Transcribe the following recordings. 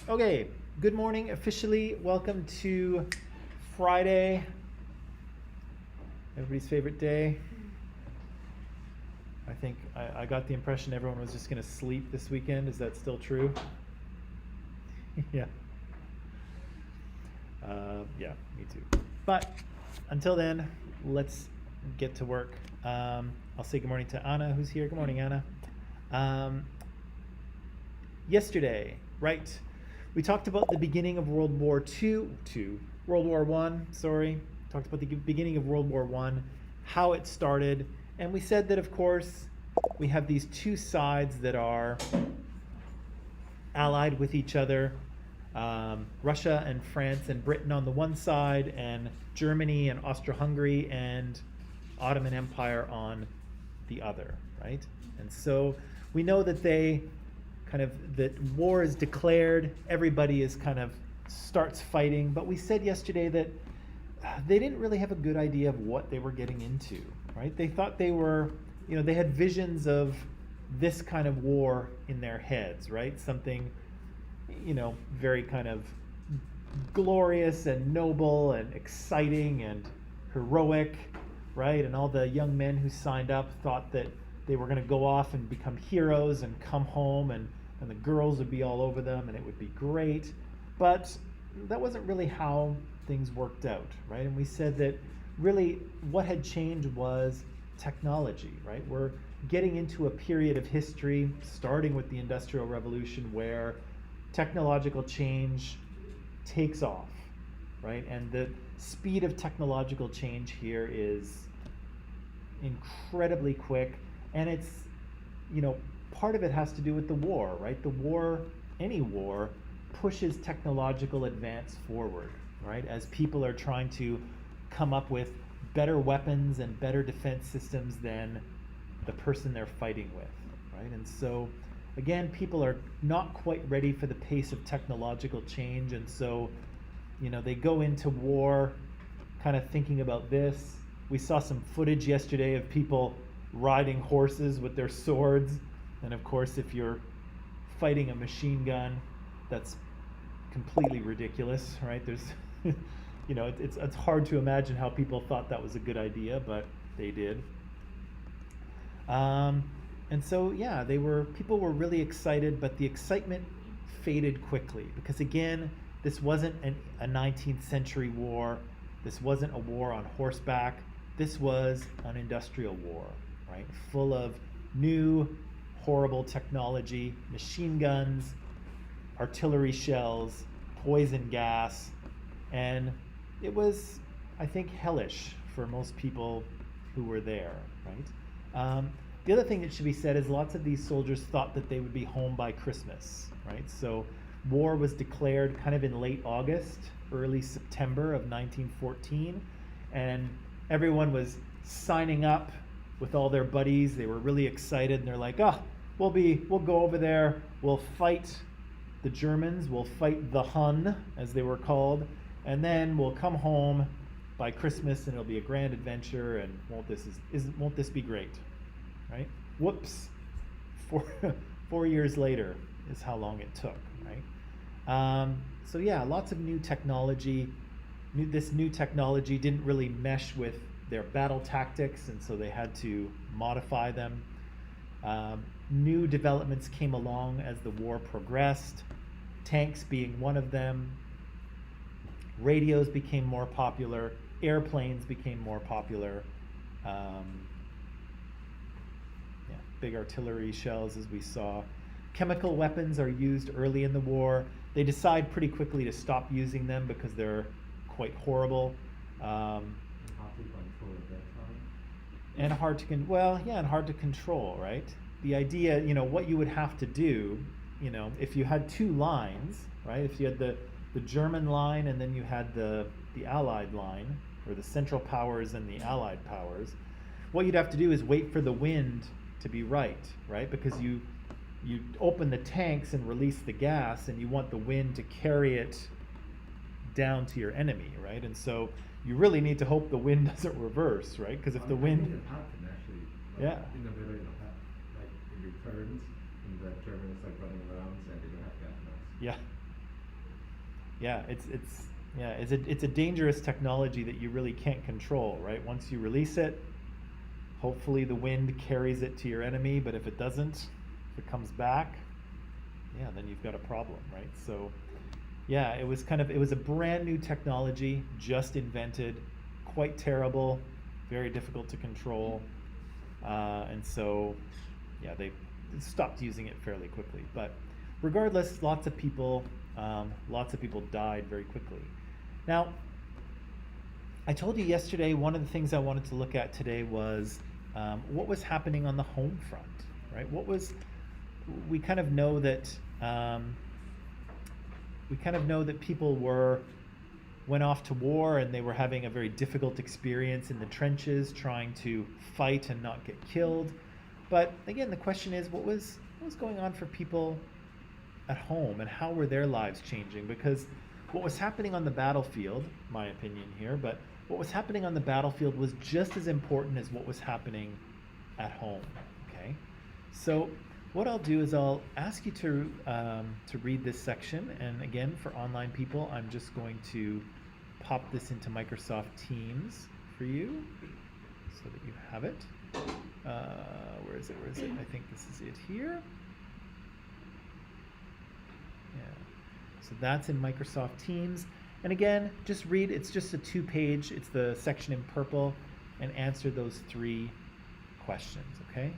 Okay, good morning officially. Welcome to Friday, everybody's favorite day. I think I got the impression everyone was just going to sleep this weekend. Is that still true? Yeah. Yeah, me too. But until then, let's get to work. I'll say good morning to Anna, who's here. Good morning, Anna. Yesterday, right? We talked about the beginning of World War World War One. Sorry, talked about the beginning of World War One, how it started, and we said that of course we have these two sides that are allied with each other. Russia and France and Britain on the one side, and Germany and Austro-Hungary and Ottoman Empire on the other, right? And so we know that that war is declared, everybody is kind of starts fighting, but we said yesterday that they didn't really have a good idea of what they were getting into, right? They thought they had visions of this kind of war in their heads, right? Something, very kind of glorious and noble and exciting and heroic, right? And all the young men who signed up thought that they were going to go off and become heroes and come home, and the girls would be all over them and it would be great. But that wasn't really how things worked out, right? And we said that really what had changed was technology, right? We're getting into a period of history, starting with the Industrial Revolution, where technological change takes off, right? And the speed of technological change here is incredibly quick, and it's, part of it has to do with the war, right? The war, any war, pushes technological advance forward, right? As people are trying to come up with better weapons and better defense systems than the person they're fighting with, right? And so again, people are not quite ready for the pace of technological change, and so they go into war kind of thinking about this. We saw some footage yesterday of people riding horses with their swords, and of course if you're fighting a machine gun, that's completely ridiculous, right? There's it's hard to imagine how people thought that was a good idea, but they did. And so, yeah, people were really excited, but the excitement faded quickly because, again, this wasn't a 19th century war. This wasn't a war on horseback. This was an industrial war, right? Full of new, horrible technology, machine guns, artillery shells, poison gas, and it was, I think, hellish for most people who were there, right? The other thing that should be said is lots of these soldiers thought that they would be home by Christmas, right? So war was declared kind of in late August, early September of 1914, and everyone was signing up with all their buddies. They were really excited, and they're like, we'll go over there, we'll fight the Germans, we'll fight the Hun, as they were called, and then we'll come home by Christmas, and it'll be a grand adventure, and won't this be great? Right? Whoops. 4 years later is how long it took, right? So yeah, lots of new technology. This new technology didn't really mesh with their battle tactics, and so they had to modify them. New developments came along as the war progressed, tanks being one of them. Radios became more popular, airplanes became more popular. Big artillery shells, as we saw. Chemical weapons are used early in the war. They decide pretty quickly to stop using them because they're quite horrible. Hard to control at that time. And hard to control, right? The idea, what you would have to do, if you had two lines, right? If you had the German line and then you had the Allied line, or the Central Powers and the Allied powers, what you'd have to do is wait for the wind to be right? Because you open the tanks and release the gas, and you want the wind to carry it down to your enemy, right? And so you really need to hope the wind doesn't reverse, right? Because if the wind, it happened actually. Yeah, in the middle, like it returns, and the Germans like running around saying they don't have gas masks. yeah, Yeah, it's a dangerous technology that you really can't control, right? Once you release it, hopefully the wind carries it to your enemy, but if it doesn't, if it comes back, yeah, then you've got a problem, right? So, yeah, it was a brand new technology, just invented, quite terrible, very difficult to control, and so, yeah, they stopped using it fairly quickly. But regardless, lots of people died very quickly. Now, I told you yesterday one of the things I wanted to look at today was what was happening on the home front, right? We kind of know that people went off to war and they were having a very difficult experience in the trenches, trying to fight and not get killed. But again, the question is, what was going on for people at home, and how were their lives changing? Because what was happening on the battlefield, my opinion here, but what was happening on the battlefield was just as important as what was happening at home. Okay, so what I'll do is I'll ask you to read this section, and again, for online people, I'm just going to pop this into Microsoft Teams for you so that you have it. Where is it? Where is it? I think this is it here. Yeah. So that's in Microsoft Teams. And again, just read, it's just a 2-page, it's the section in purple, and answer those 3 questions, okay?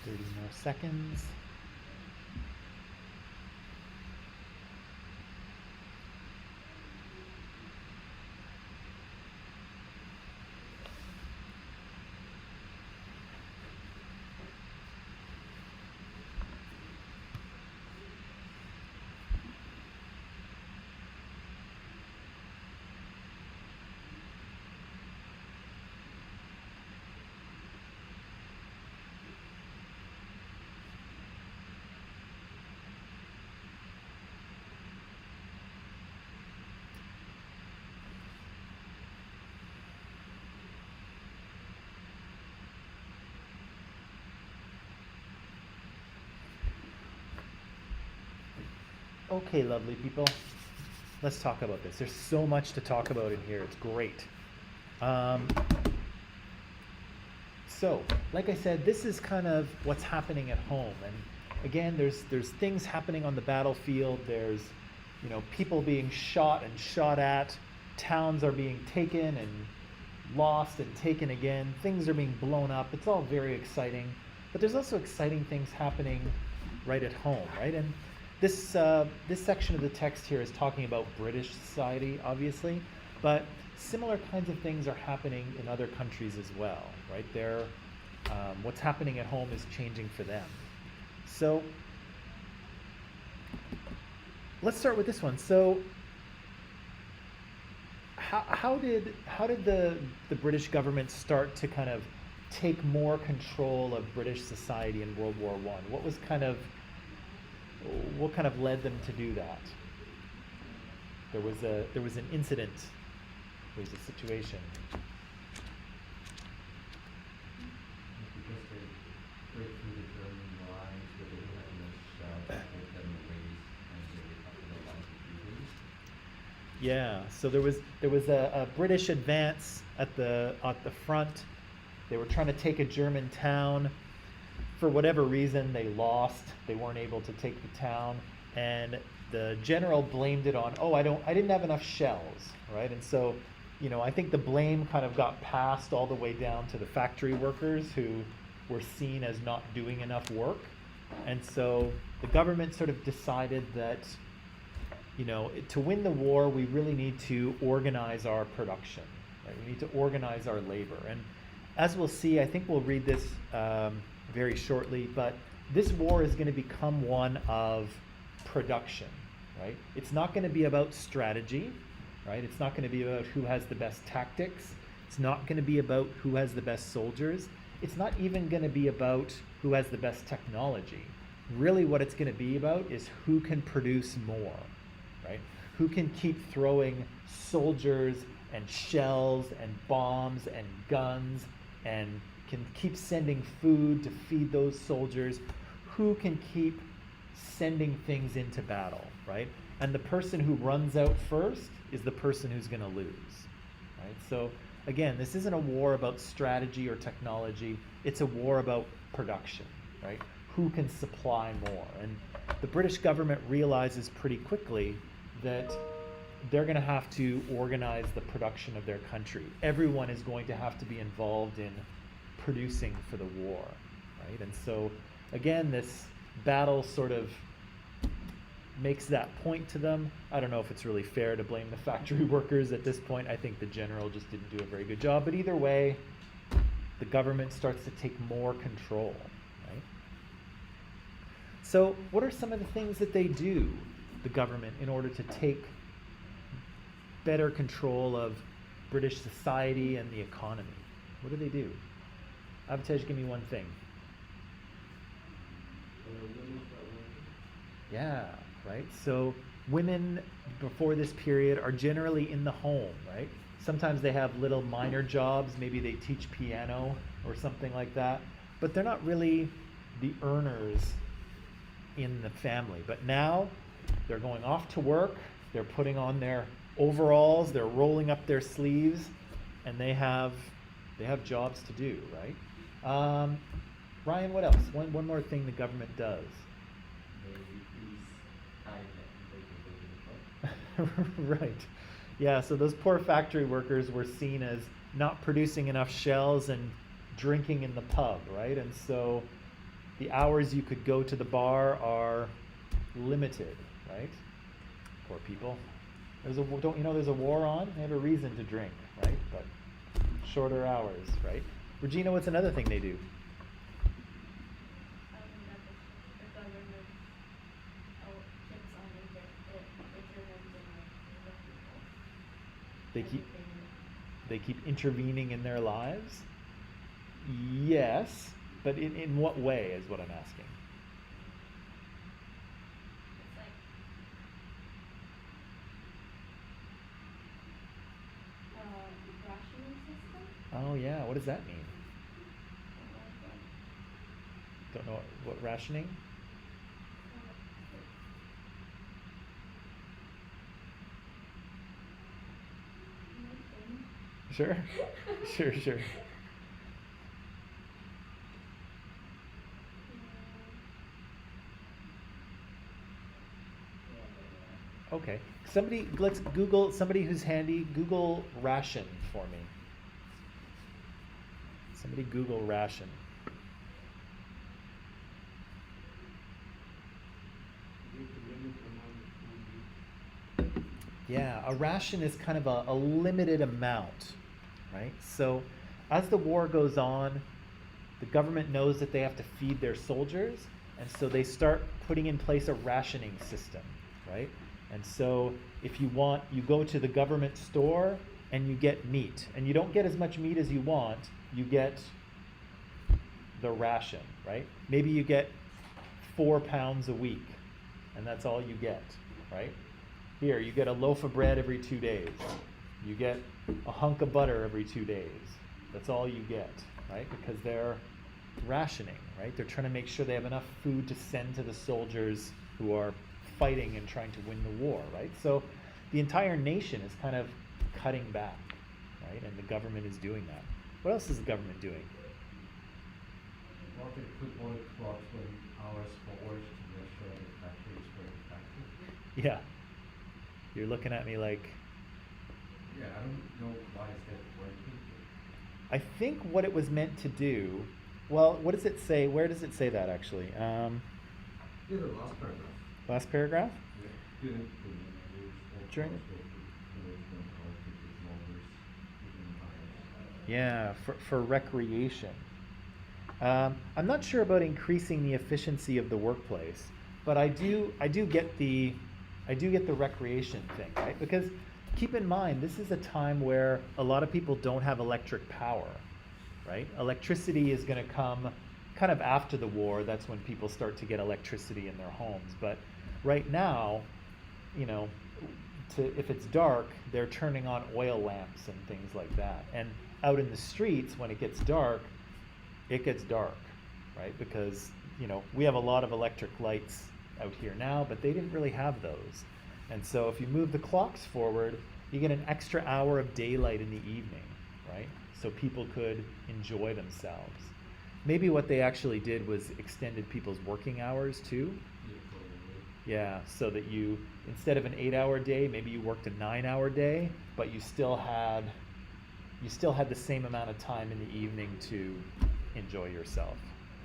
30 more seconds. Okay, lovely people, let's talk about this. There's so much to talk about in here. It's great. So, like I said, this is kind of what's happening at home. And again, there's things happening on the battlefield. There's, people being shot and shot at. Towns are being taken and lost and taken again. Things are being blown up. It's all very exciting. But there's also exciting things happening right at home, right? And this section of the text here is talking about British society, obviously, but similar kinds of things are happening in other countries as well, right? What's happening at home is changing for them. So let's start with this one. So how did the British government start to kind of take more control of British society in World War I? What kind of led them to do that? There was an incident. There was a situation. Because they break through the German lines where they had enough shells to take them away and they recovered the lives of people. Yeah. So there was a British advance at the front. They were trying to take a German town. For whatever reason, they lost. They weren't able to take the town, and the general blamed it on, I didn't have enough shells, right? And so, I think the blame kind of got passed all the way down to the factory workers who were seen as not doing enough work. And so the government sort of decided that, to win the war, we really need to organize our production, right? We need to organize our labor. And as we'll see, I think we'll read this very shortly, but this war is going to become one of production, right? It's not going to be about strategy, right? It's not going to be about who has the best tactics. It's not going to be about who has the best soldiers. It's not even going to be about who has the best technology. Really what it's going to be about is who can produce more, right? Who can keep throwing soldiers and shells and bombs and guns and can keep sending food to feed those soldiers, who can keep sending things into battle, right? And the person who runs out first is the person who's going to lose, right? So again, this isn't a war about strategy or technology. It's a war about production, right? Who can supply more? And the British government realizes pretty quickly that they're going to have to organize the production of their country. Everyone is going to have to be involved in producing for the war, right? And so again, this battle sort of makes that point to them. I don't know if it's really fair to blame the factory workers at this point. I think the general just didn't do a very good job, but either way, the government starts to take more control, right? So what are some of the things that they do, the government, in order to take better control of British society and the economy? What do they do? Avitej, give me one thing. Yeah, right? So women before this period are generally in the home, right? Sometimes they have little minor jobs. Maybe they teach piano or something like that. But they're not really the earners in the family. But now they're going off to work. They're putting on their overalls. They're rolling up their sleeves. And they have jobs to do, right? Ryan, what else? One more thing the government does. Right. Yeah, so those poor factory workers were seen as not producing enough shells and drinking in the pub, right? And so the hours you could go to the bar are limited, right? Poor people. Don't you know there's a war on? They have a reason to drink, right? But shorter hours, right? Regina, what's another thing they do? The government keeps on interventing with people. They keep they keep intervening in their lives? Yes, but in what way is what I'm asking. It's like rationing system. Oh yeah, what does that mean? Like, Don't know what rationing? nothing. Sure. Sure. Okay. Somebody, let's Google, somebody who's handy, Google ration for me. Somebody Google ration. Yeah, a ration is kind of a limited amount, right? So as the war goes on, the government knows that they have to feed their soldiers, and so they start putting in place a rationing system, right? And so if you want, you go to the government store and you get meat, and you don't get as much meat as you want, you get the ration, right? Maybe you get 4 pounds a week, and that's all you get, right? Here, you get a loaf of bread every 2 days. You get a hunk of butter every 2 days. That's all you get, right? Because they're rationing, right? They're trying to make sure they have enough food to send to the soldiers who are fighting and trying to win the war, right? So the entire nation is kind of cutting back, right? And the government is doing that. What else is the government doing? Or they put all the clocks when hours forward to make sure the factory is very effective. Yeah. You're looking at me like, Yeah, I don't know why is that working. I think what it was meant to do, well, what does it say? Where does it say that actually? Yeah, the last paragraph. Last paragraph? Yeah, during the news, all During- clocks will be management outages, numbers, even hours. Yeah, for recreation. I'm not sure about increasing the efficiency of the workplace, but I do get the recreation thing, right? Because keep in mind, this is a time where a lot of people don't have electric power, right? Electricity is going to come kind of after the war. That's when people start to get electricity in their homes. But right now, you know, if it's dark, they're turning on oil lamps and things like that. And out in the streets, when it gets dark, right? Because, you know, we have a lot of electric lights out here now, but they didn't really have those. And so if you move the clocks forward, you get an extra hour of daylight in the evening, right? So people could enjoy themselves. Maybe what they actually did was extended people's working hours too. Yeah, probably. Yeah, so that you, instead of an 8-hour day, maybe you worked a 9-hour day, but you still had the same amount of time in the evening to enjoy yourself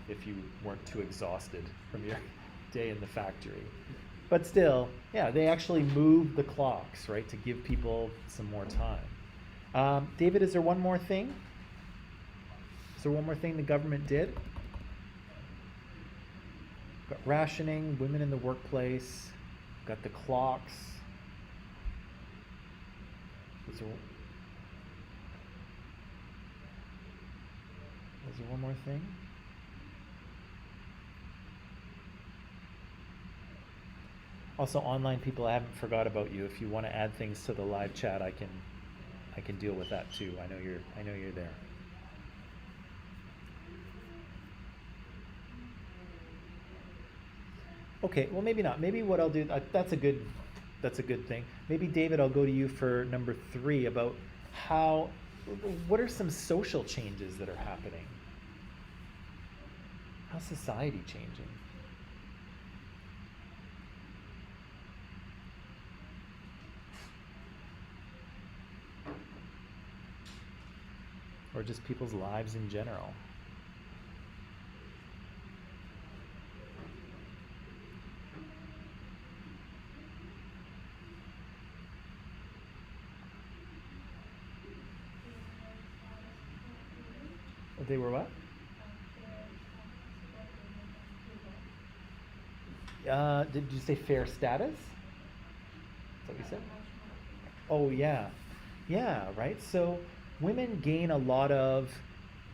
if you weren't too exhausted from your day in the factory. But still, yeah, they actually moved the clocks, right, to give people some more time. David, is there one more thing? Is there one more thing the government did? Got rationing, women in the workplace, got the clocks. Was there one more thing? Also, online people, I haven't forgot about you. If you want to add things to the live chat, I can deal with that too. I know you're there. Okay, well maybe not. Maybe what I'll do, that's a good thing. Maybe David, I'll go to you for number 3 about what are some social changes that are happening? How's society changing? Or just people's lives in general? They were what? Did you say fair status? Is that what you said? Oh, yeah. Yeah, right. So women gain a lot of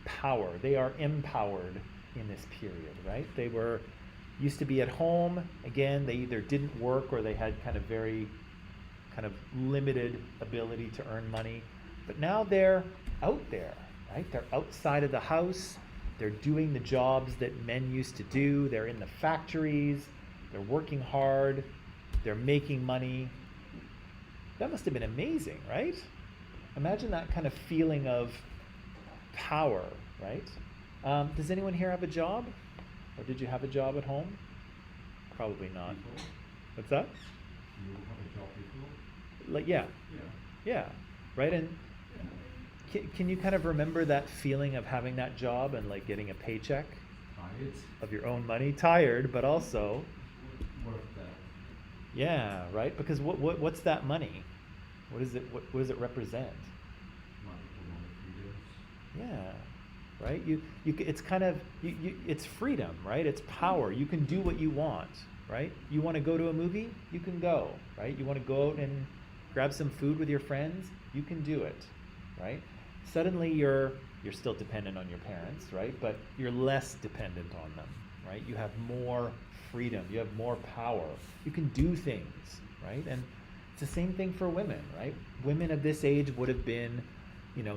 power. They are empowered in this period, right? They were used to be at home. Again, they either didn't work or they had kind of very kind of limited ability to earn money. But now they're out there, right? They're outside of the house. They're doing the jobs that men used to do. They're in the factories. They're working hard. They're making money. That must have been amazing, right? Imagine that kind of feeling of power, right? Does anyone here have a job? Or did you have a job at home? Probably not. Before? What's that? You have a job before? Like, yeah, Yeah. right? And can you kind of remember that feeling of having that job and like getting a paycheck Tired? of your own money? Tired, but also, Worth that. yeah, right? Because what's that money? What is it? What does it represent? Multiple freedoms. Yeah, right. It's kind of it's freedom, right? It's power. You can do what you want, right? You want to go to a movie, you can go, right? You want to go out and grab some food with your friends, you can do it, right? Suddenly you're still dependent on your parents, right? But you're less dependent on them, right? You have more freedom, you have more power. You can do things, right? And it's the same thing for women, right? Women of this age would have been,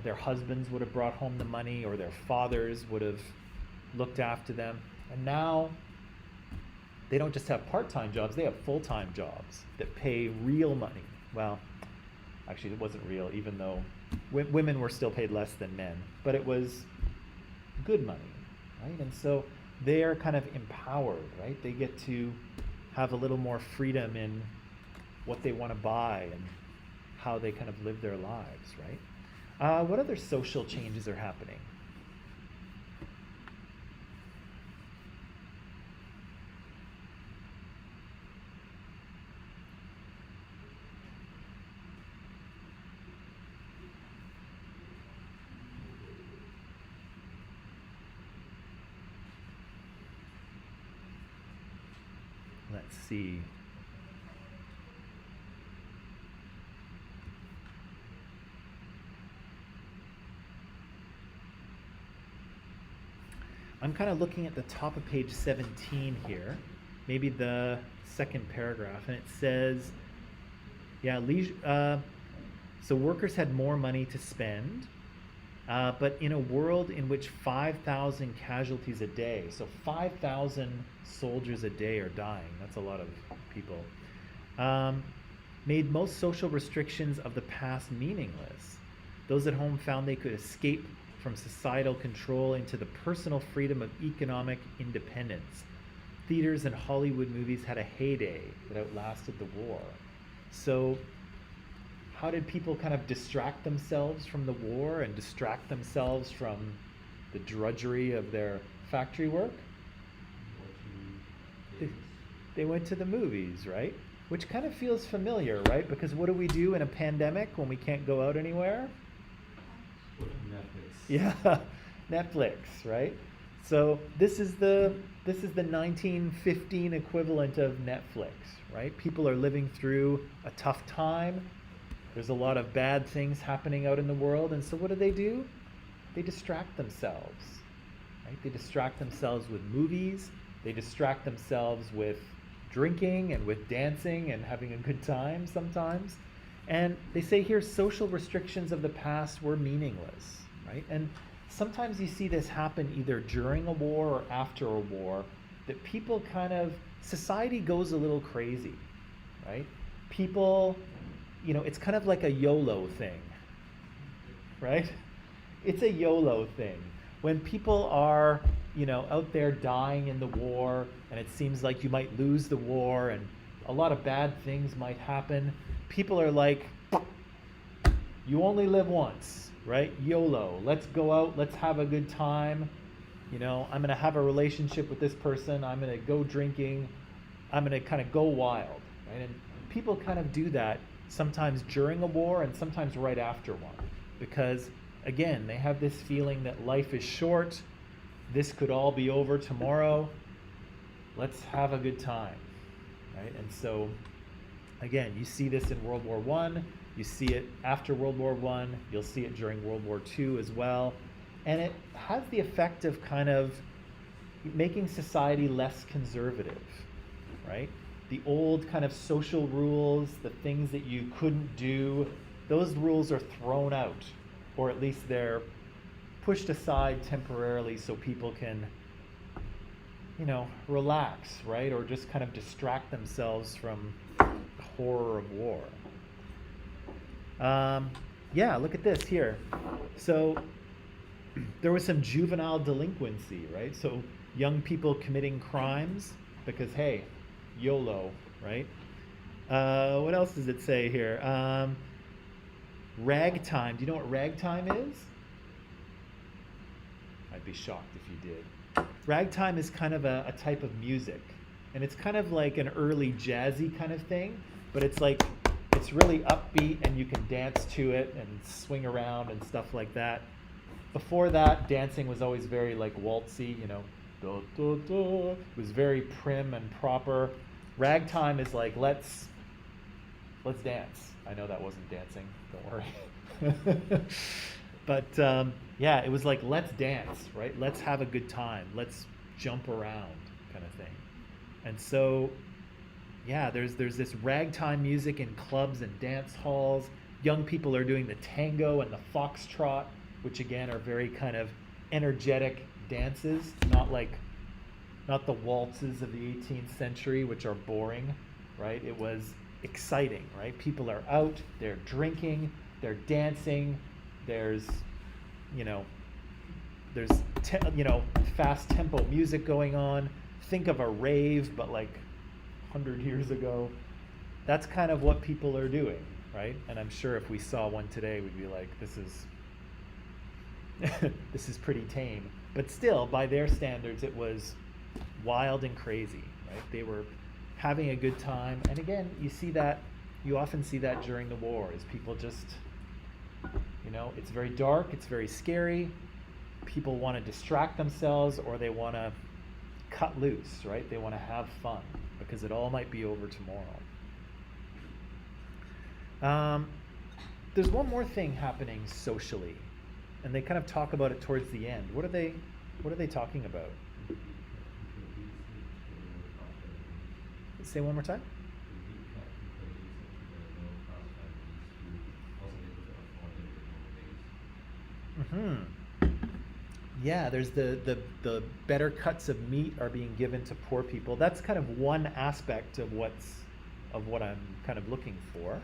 their husbands would have brought home the money or their fathers would have looked after them. And now they don't just have part-time jobs, they have full-time jobs that pay real money. Well, actually it wasn't real, even though women were still paid less than men, but it was good money, right? And so they're kind of empowered, right? They get to have a little more freedom in what they want to buy and how they kind of live their lives, right? What other social changes are happening? Let's see. I'm kind of looking at the top of page 17 here, maybe the second paragraph, and it says, so workers had more money to spend, but in a world in which 5,000 casualties a day, so 5,000 soldiers a day are dying, that's a lot of people, made most social restrictions of the past meaningless. Those at home found they could escape from societal control into the personal freedom of economic independence. Theaters and Hollywood movies had a heyday that outlasted the war. So how did people kind of distract themselves from the war and distract themselves from the drudgery of their factory work? They went to the movies, right? Which kind of feels familiar, right? Because what do we do in a pandemic when we can't go out anywhere? Netflix. Yeah, Netflix, right? So this is the 1915 equivalent of Netflix, right? People are living through a tough time. There's a lot of bad things happening out in the world, and so what do? They distract themselves, right? They distract themselves with movies. They distract themselves with drinking and with dancing and having a good time sometimes. And they say here social restrictions of the past were meaningless, right? And sometimes you see this happen either during a war or after a war, that people society goes a little crazy, right? People, it's kind of like a YOLO thing, right? It's a YOLO thing. When people are, out there dying in the war, and it seems like you might lose the war and a lot of bad things might happen, people are like, you only live once, right? YOLO. Let's go out. Let's have a good time. I'm going to have a relationship with this person. I'm going to go drinking. I'm going to kind of go wild, right? And people kind of do that sometimes during a war and sometimes right after one, because again, they have this feeling that life is short. This could all be over tomorrow. Let's have a good time, right? And so, again, you see this in World War I. You see it after World War I. You'll see it during World War II as well. And it has the effect of kind of making society less conservative, right? The old kind of social rules, the things that you couldn't do, those rules are thrown out, or at least they're pushed aside temporarily so people can, relax, right? Or just kind of distract themselves from the horror of war. Look at this here. So there was some juvenile delinquency, right? So young people committing crimes because, hey, YOLO, right? What else does it say here? Ragtime. Do you know what ragtime is? I'd be shocked if you did. Ragtime is kind of a type of music. And it's kind of like an early jazzy kind of thing, but it's really upbeat and you can dance to it and swing around and stuff like that. Before that, dancing was always very like waltzy, do, do, do. It was very prim and proper. Ragtime is like, let's dance. I know that wasn't dancing, don't worry. But it was like, let's dance, right? Let's have a good time. Let's jump around kind of thing. And so, there's this ragtime music in clubs and dance halls. Young people are doing the tango and the foxtrot, which again are very kind of energetic dances, not the waltzes of the 18th century, which are boring, right? It was exciting, right? People are out, they're drinking, they're dancing, there's fast tempo music going on. Think of a rave, but like 100 years ago. That's kind of what people are doing, right? And I'm sure if we saw one today, we'd be like, this is pretty tame. But still, by their standards, it was wild and crazy, right? They were having a good time. And again, you often see that during the war, is people just, it's very dark, it's very scary. People want to distract themselves, or they want to cut loose, right? They want to have fun because it all might be over tomorrow. There's one more thing happening socially, and they kind of talk about it towards the end. What are they talking about? Say one more time. Yeah, there's the better cuts of meat are being given to poor people. That's kind of one aspect of what I'm kind of looking for.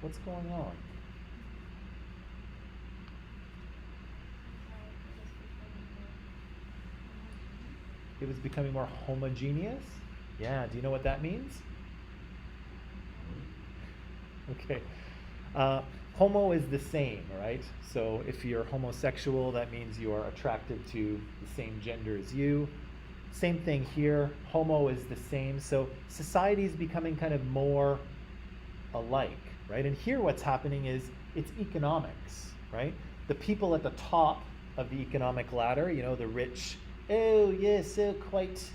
What's going on? It was becoming more homogeneous? Yeah, do you know what that means? Okay. Homo is the same, right? So if you're homosexual, that means you are attracted to the same gender as you. Same thing here. Homo is the same. So society is becoming kind of more alike, right? And here what's happening is it's economics, right? The people at the top of the economic ladder, the rich, oh yes, so quite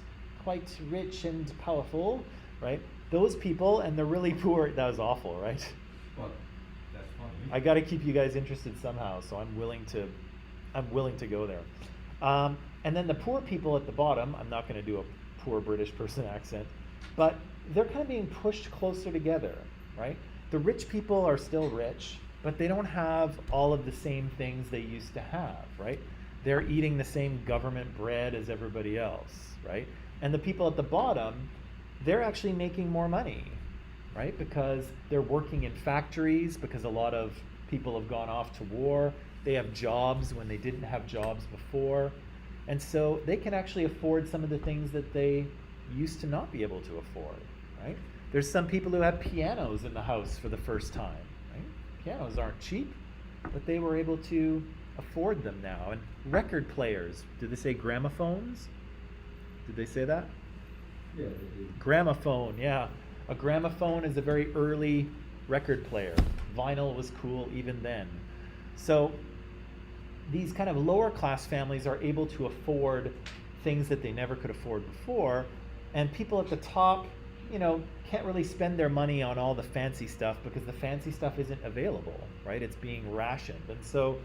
rich and powerful, right? Those people, and the really poor, that was awful, right? Well, that's funny. I got to keep you guys interested somehow, so I'm willing to go there. And then the poor people at the bottom, I'm not going to do a poor British person accent, but they're kind of being pushed closer together, right? The rich people are still rich, but they don't have all of the same things they used to have, right? They're eating the same government bread as everybody else, right? And the people at the bottom, they're actually making more money, right? Because they're working in factories, because a lot of people have gone off to war. They have jobs when they didn't have jobs before. And so they can actually afford some of the things that they used to not be able to afford, right? There's some people who have pianos in the house for the first time, right? Pianos aren't cheap, but they were able to afford them now. And record players, did they say gramophones? Did they say that? Yeah, they did. Gramophone, yeah. A gramophone is a very early record player. Vinyl was cool even then. So these kind of lower class families are able to afford things that they never could afford before, and people at the top, can't really spend their money on all the fancy stuff because the fancy stuff isn't available, right? It's being rationed. And so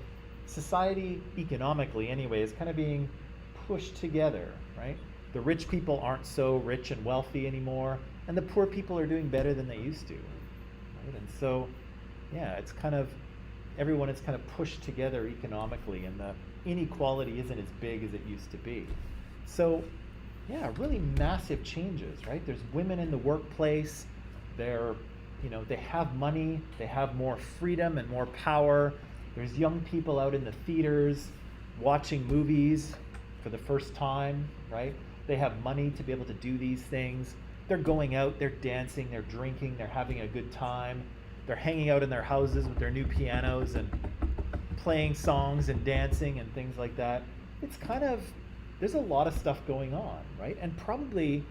society, economically anyway, is kind of being pushed together, right? The rich people aren't so rich and wealthy anymore, and the poor people are doing better than they used to, right? And so, yeah, it's kind of, everyone is kind of pushed together economically, and the inequality isn't as big as it used to be. So, yeah, really massive changes, right? There's women in the workplace. They're, they have money. They have more freedom and more power. There's young people out in the theaters watching movies for the first time, right? They have money to be able to do these things. They're going out, they're dancing, they're drinking, they're having a good time. They're hanging out in their houses with their new pianos and playing songs and dancing and things like that. It's kind of, there's a lot of stuff going on, right? And probably,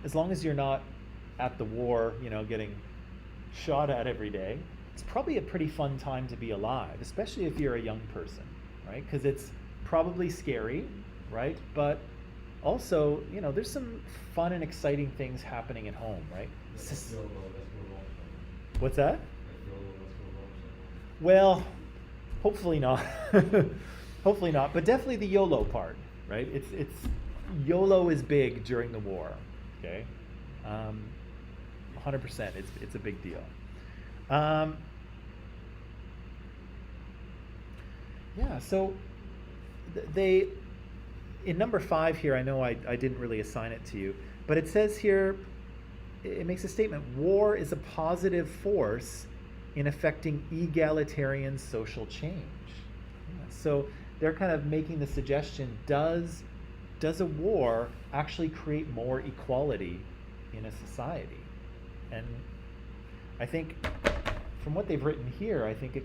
as long as you're not at the war, getting shot at every day, it's probably a pretty fun time to be alive, especially if you're a young person, right? Because it's probably scary, right? But also, there's some fun and exciting things happening at home, right? Let's go wrong side. What's that? Let's go wrong side. Well, hopefully not. Hopefully not, but definitely the YOLO part, right? It's YOLO is big during the war, okay? 100%, it's a big deal. Yeah, so they, in number 5 here, I know I didn't really assign it to you, but it says here, it makes a statement, war is a positive force in affecting egalitarian social change. Yeah, so they're kind of making the suggestion, does a war actually create more equality in a society? And I think from what they've written here, I think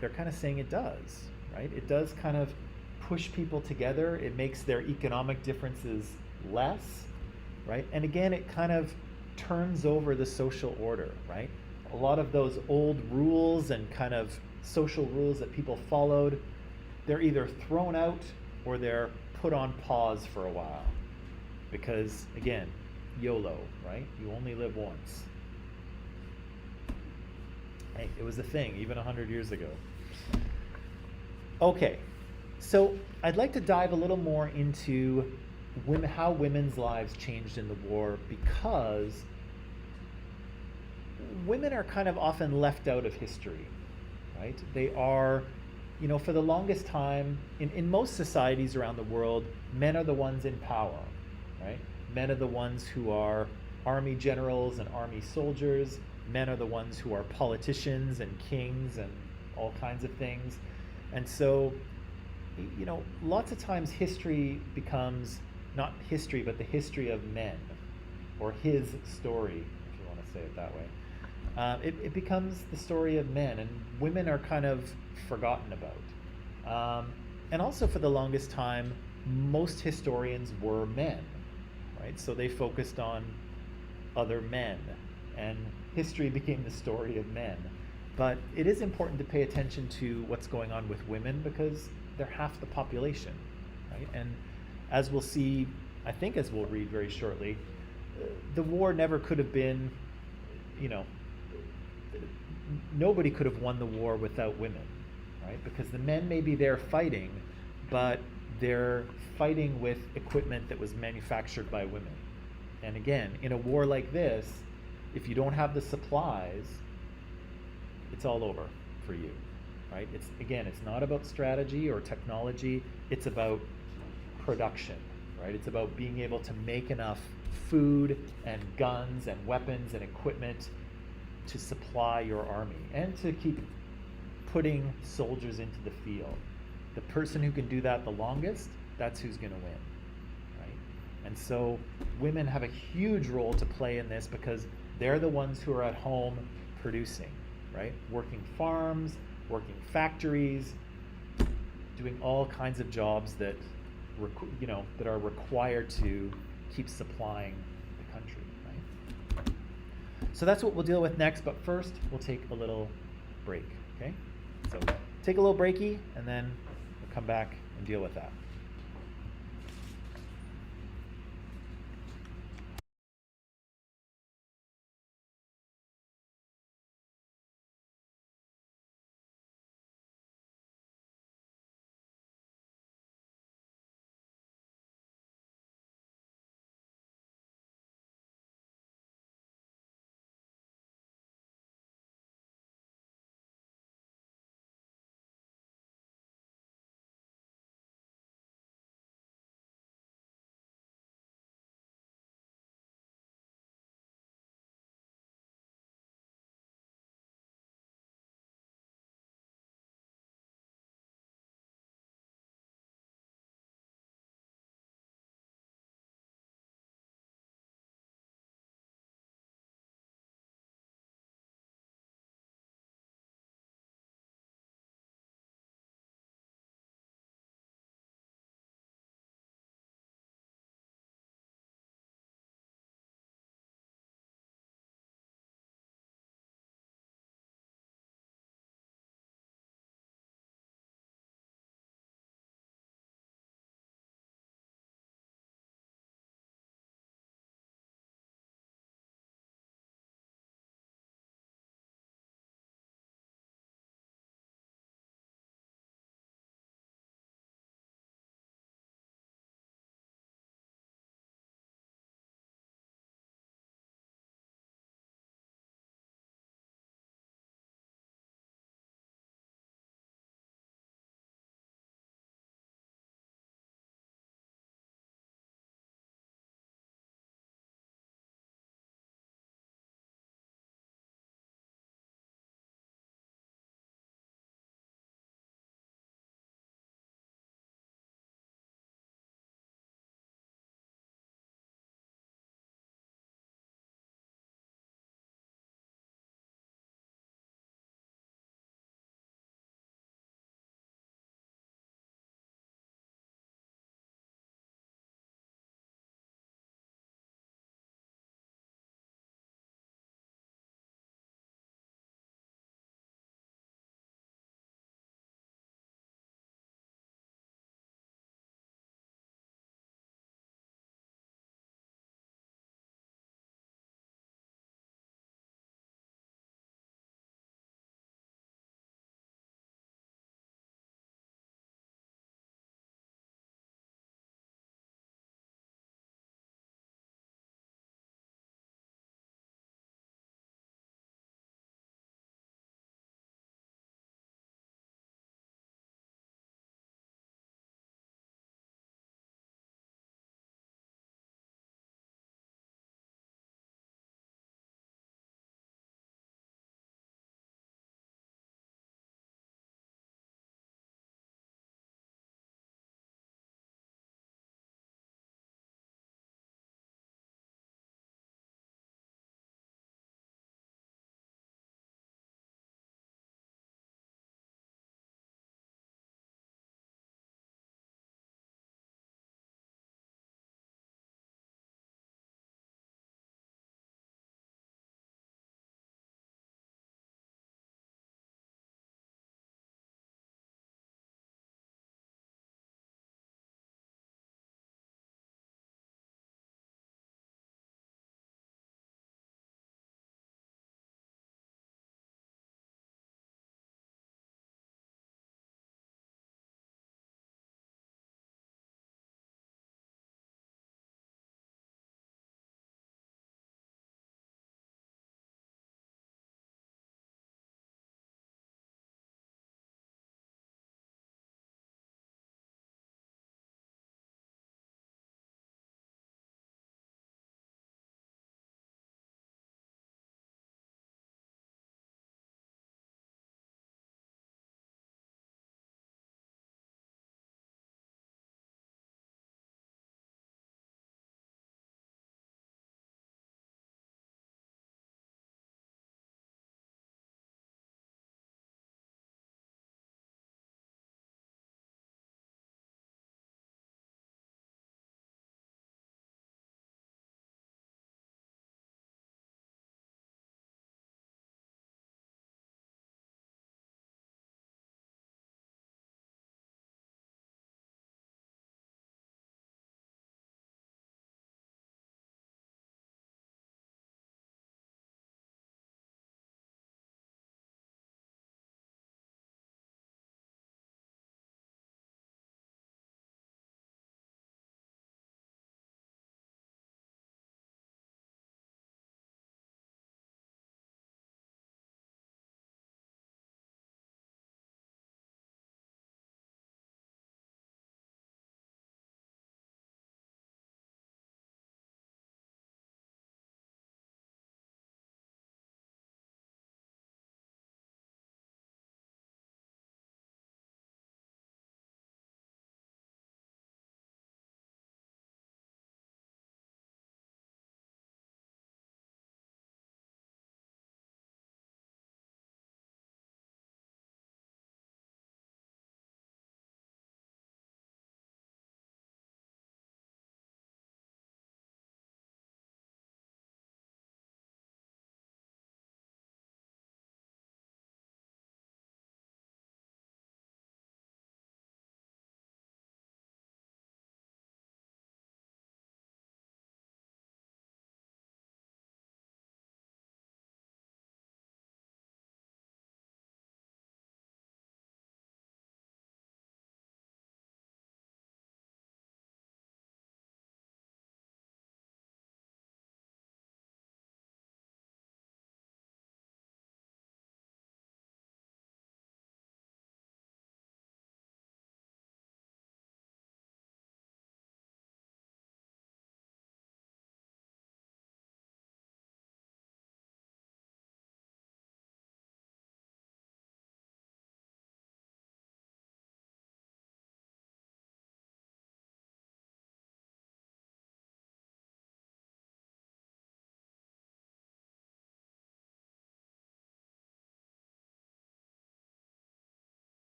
they're kind of saying it does, right? It does kind of push people together. It makes their economic differences less, right? And again, it kind of turns over the social order, right? A lot of those old rules and kind of social rules that people followed, they're either thrown out or they're put on pause for a while. Because again, YOLO, right? You only live once. Hey, it was a thing even 100 years ago. Okay, so I'd like to dive a little more into how women's lives changed in the war, because women are kind of often left out of history, right? They are, for the longest time, in most societies around the world, men are the ones in power, right? Men are the ones who are army generals and army soldiers. Men are the ones who are politicians and kings and all kinds of things. And so, lots of times history becomes not history, but the history of men, or his story, if you want to say it that way. It becomes the story of men, and women are kind of forgotten about. And also for the longest time, most historians were men, right? So they focused on other men, and history became the story of men. But it is important to pay attention to what's going on with women, because they're half the population, right? And as we'll see, I think as we'll read very shortly, the war never could have been, nobody could have won the war without women, right? Because the men may be there fighting, but they're fighting with equipment that was manufactured by women. And again, in a war like this, if you don't have the supplies, it's all over for you, right? It's not about strategy or technology, it's about production, right? It's about being able to make enough food and guns and weapons and equipment to supply your army and to keep putting soldiers into the field. The person who can do that the longest, that's who's going to win, right? And so women have a huge role to play in this, because they're the ones who are at home producing, right? Working farms, working factories, doing all kinds of jobs that that are required to keep supplying the country, right? So that's what we'll deal with next, but first we'll take a little break, okay? So take a little breaky, and then come back and deal with that.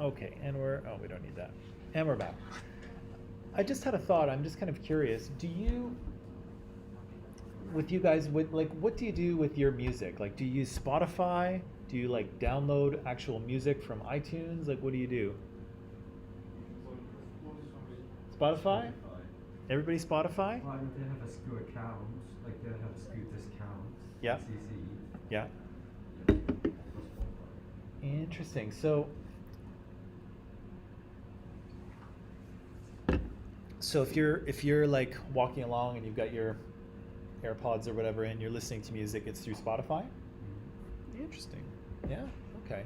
Okay, and we don't need that. And we're back. I just had a thought. I'm just kind of curious. Do you, with you guys, what do you do with your music? Like, do you use Spotify? Do you like download actual music from iTunes? Like, what do you do? Spotify? Everybody Spotify? Well, I mean, they have a school account, like they have a school discount. Yeah. CCE. Yeah. Yeah. For Spotify. Interesting. So if you're like walking along and you've got your AirPods or whatever and you're listening to music, it's through Spotify? Mhm. Interesting. Yeah. Okay.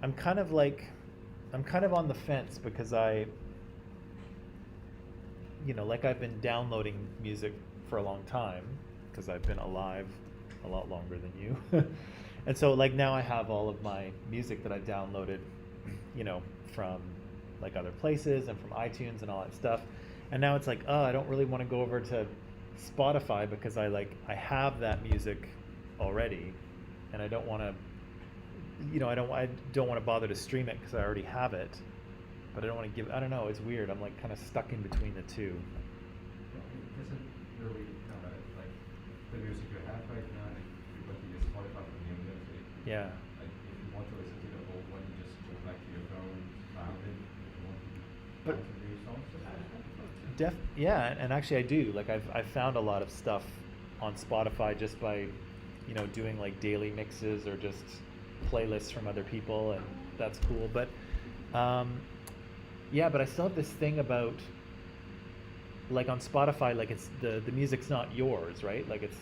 I'm kind of on the fence because I've been downloading music for a long time because I've been alive a lot longer than you. And so like now I have all of my music that I downloaded, from like other places and from iTunes and all that stuff. And now it's like, oh, I don't really want to go over to Spotify because I have that music already, and I don't want to, I don't want to bother to stream it because I already have it, but I don't want to I don't know, it's weird. I'm like kind of stuck in between the two. Yeah, it doesn't really like the music you have right now. Like you go to your Spotify for new music. Yeah. Like if you want to listen to the old one, you just go back to your phone, found it. If you want to But- listen to new songs, just go to Spotify. Yeah, and actually I do. Like I've found a lot of stuff on Spotify just by, doing like daily mixes or just playlists from other people, and that's cool. But yeah, but I still have this thing about like on Spotify, like it's the music's not yours, right? Like it's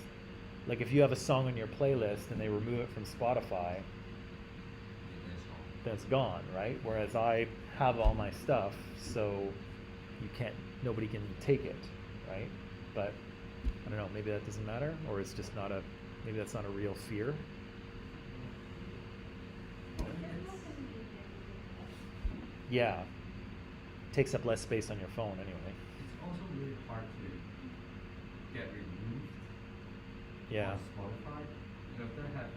like if you have a song on your playlist and they remove it from Spotify, then it's gone, right? Whereas I have all my stuff, so nobody can take it, right? But I don't know, maybe that doesn't matter, or it's just maybe that's not a real fear. Yeah, takes up less space on your phone anyway. It's also really hard to get removed Yeah, on Spotify. Because they have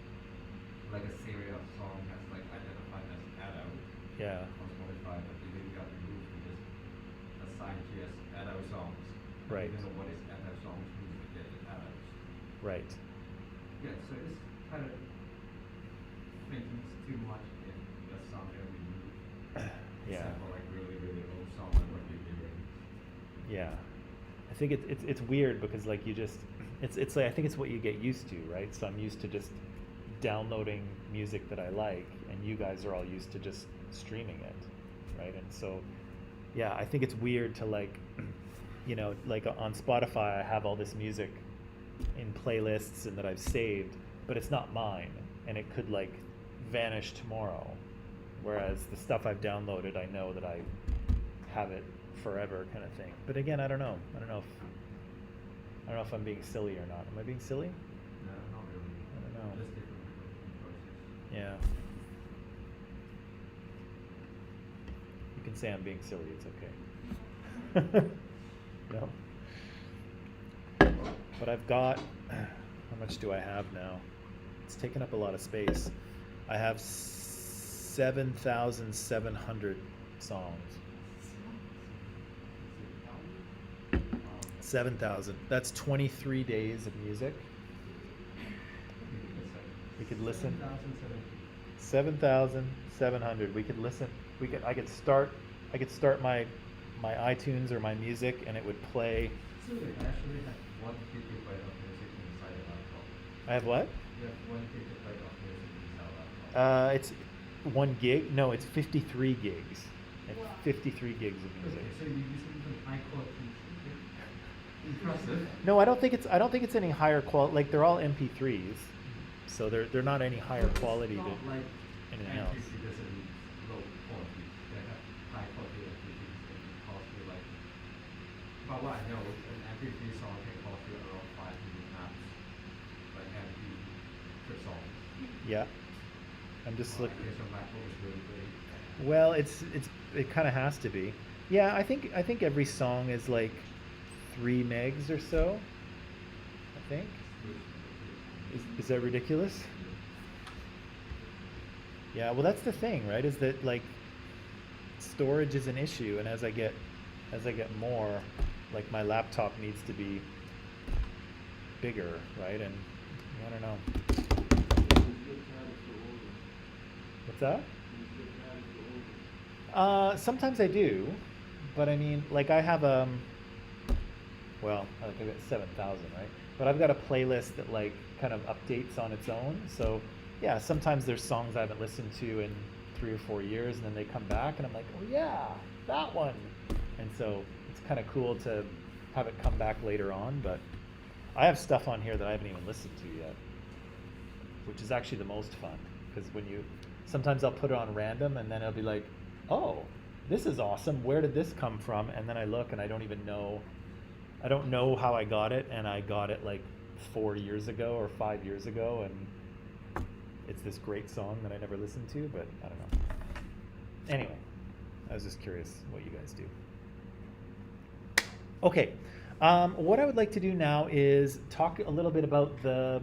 like a series of songs that's like identified as adult yeah, on Spotify, but they didn't got removed because assigned to as adult songs. Right. You don't know what is adult songs means to get it adults. right. Yeah, so it's kind of thinking it's too much if the song get removed. Yeah. Except for like really, really old song like what you're hearing. Yeah, I think it's weird because like it's like I think it's what you get used to, right? So I'm used to just downloading music that I like, and you guys are all used to just streaming it, right? And so yeah, I think it's weird to like like on Spotify I have all this music in playlists and that I've saved, but it's not mine, and it could like vanish tomorrow. Whereas the stuff I've downloaded, I know that I have it forever, kind of thing. But again, I don't know. I don't know if I'm being silly or not. Am I being silly? No, not really. I don't know. Just different process. Yeah. You can say I'm being silly. It's okay. No. But I've got. How much do I have now? It's taken up a lot of space. I have 7,700 songs. 7,000. That's 23 days of music. We could listen. 7,700. We could listen. I could start my iTunes or my music, and it would play. So you actually have 1 gigabyte of music inside the laptop. I have what? You have 1 gigabyte of music inside the laptop. It's 1 gig. No, it's 53 gigs. I have Wow. 53 gigs of music. Okay, so you're using some high quality music. Impressive. No, I don't think it's any higher quality. Like they're all MP3s, so they're not any higher quality It's than not like anything else. MP3 doesn't need low quality. They have high quality MP3s that can cost you like. But what I know, an MP3 song can cost you around 500 apps, like MP per song. Yeah, I'm just So I looking. guess your MacBook is really great. Well, it kind of has to be. Yeah, I think every song is like 3 megs or so. I think. Is that ridiculous? Yeah, well, that's the thing, right? Is that like storage is an issue, and as I get more, like my laptop needs to be bigger, right? And I don't know. What's that? Sometimes I do, but I mean, like I have well, like I've got 7,000, right? But I've got a playlist that like kind of updates on its own. So yeah, sometimes there's songs I haven't listened to in 3 or 4 years, and then they come back, and I'm like, oh yeah, that one. And so it's kind of cool to have it come back later on. But I have stuff on here that I haven't even listened to yet, which is actually the most fun because when you sometimes I'll put it on random, and then it'll be like, oh, this is awesome. Where did this come from? And then I look, and I don't even know. I don't know how I got it, and I got it like 4 years ago or 5 years ago, and it's this great song that I never listened to, but I don't know. Anyway, I was just curious what you guys do. Okay, what I would like to do now is talk a little bit about the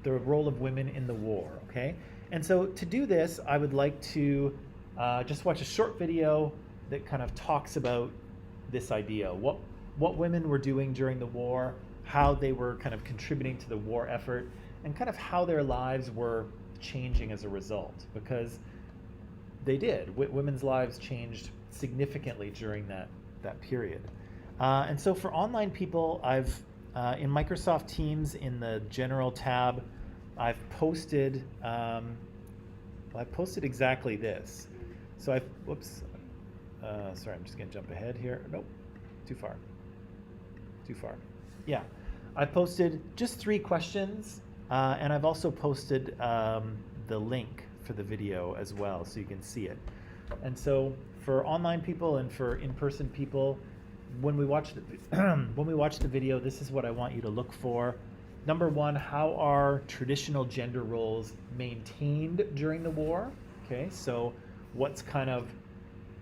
role of women in the war. Okay, and so to do this, I would like to just watch a short video that kind of talks about this idea, what women were doing during the war, how they were kind of contributing to the war effort, and kind of how their lives were changing as a result, because they did. Women's lives changed significantly during that period. And so for online people, I've in Microsoft Teams in the General tab, I've posted exactly this. So I've whoops, sorry, I'm just gonna jump ahead here. Nope, too far. Too far. Yeah, I posted just 3 questions, and I've also posted the link for the video as well, so you can see it. And so for online people and for in-person people, when we watch the when we watch the video, this is what I want you to look for. Number one, how are traditional gender roles maintained during the war? Okay, so what's kind of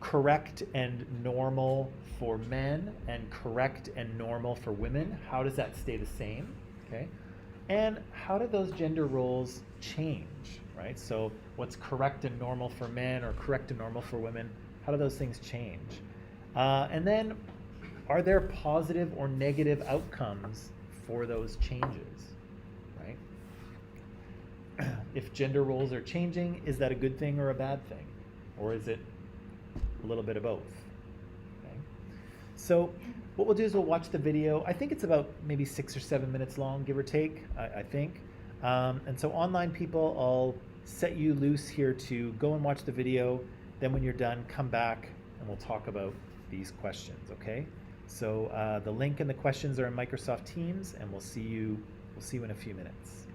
correct and normal for men and correct and normal for women? How does that stay the same? Okay. And how do those gender roles change, right? So what's correct and normal for men or correct and normal for women? How do those things change? And then are there positive or negative outcomes for those changes, right? If gender roles are changing, is that a good thing or a bad thing? Or is it a little bit of both? Okay. So what we'll do is we'll watch the video. I think it's about maybe 6 or 7 minutes long, give or take, I think. And so online people, I'll set you loose here to go and watch the video. Then when you're done, come back and we'll talk about these questions, okay? So the link and the questions are in Microsoft Teams, and we'll see you in a few minutes.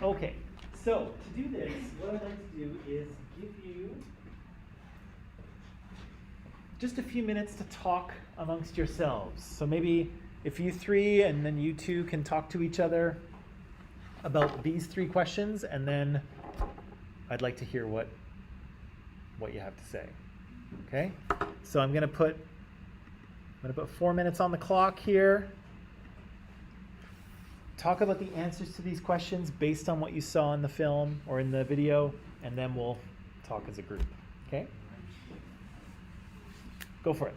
Okay, so to do this, what I'd like to do is give you just a few minutes to talk amongst yourselves. So maybe if you three and then you two can talk to each other about these three questions, and then I'd like to hear what you have to say. Okay? So I'm gonna put 4 minutes on the clock here. Talk about the answers to these questions based on what you saw in the film or in the video, and then we'll talk as a group. Okay? Go for it.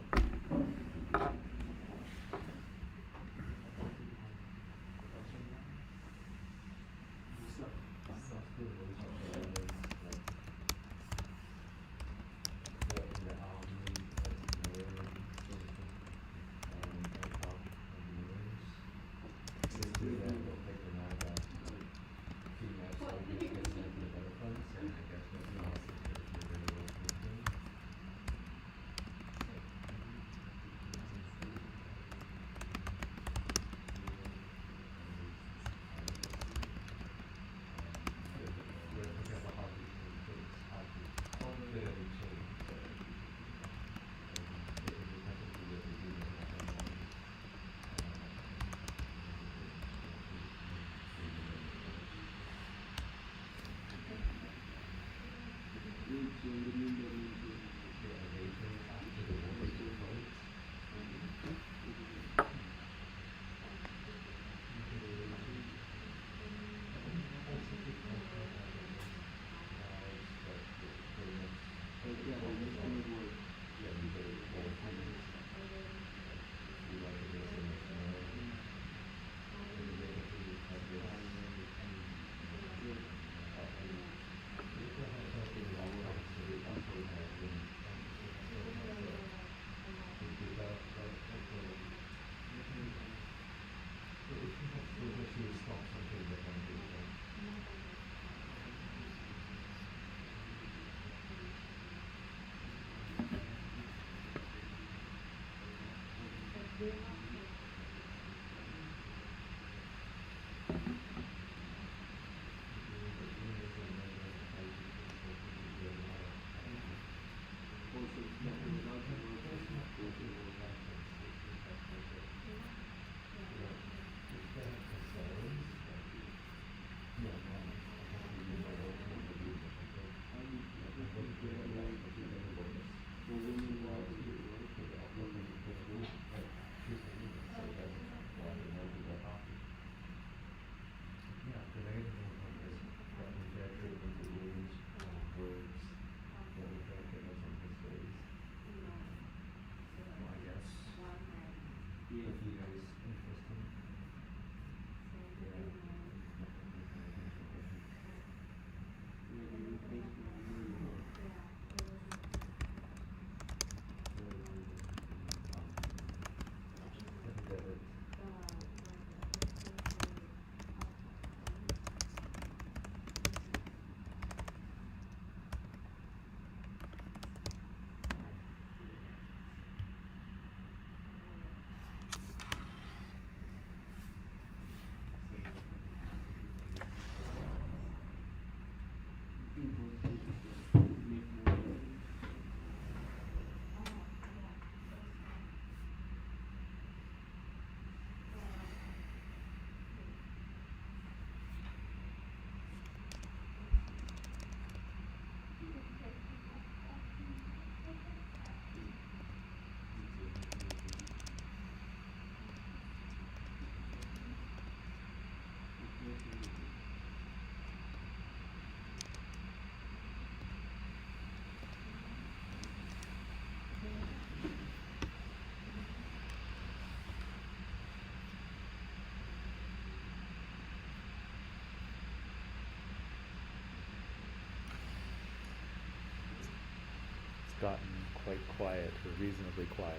Gotten quite quiet, or reasonably quiet.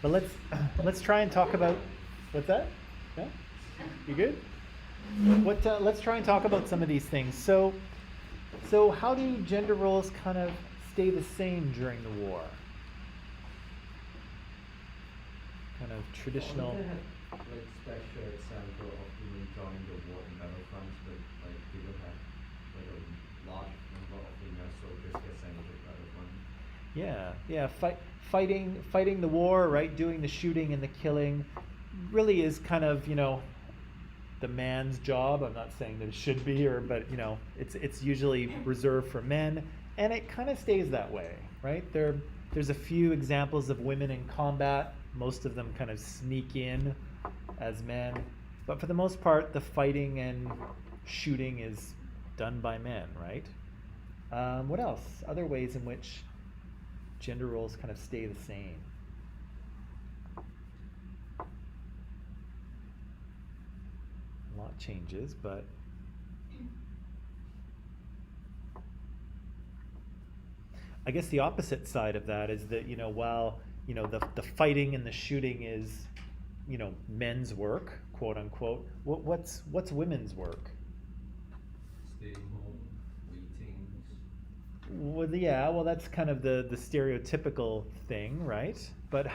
But let's try and talk about what's that? Yeah, you good? Let's try and talk about some of these things. So how do gender roles kind of stay the same during the war? Kind of traditional. They have like special example of women joining the war in battlefronts, but Yeah. Fighting the war, right? Doing the shooting and the killing, really is kind of the man's job. I'm not saying that it should be, but it's usually reserved for men, and it kind of stays that way, right? There's a few examples of women in combat. Most of them kind of sneak in as men, but for the most part, the fighting and shooting is done by men, right? What else? Other ways in which gender roles kind of stay the same. A lot changes, but I guess the opposite side of that is that while the fighting and the shooting is men's work, quote unquote. What's women's work? Staying home, waiting. Well, yeah, well, that's kind of the stereotypical thing, right? But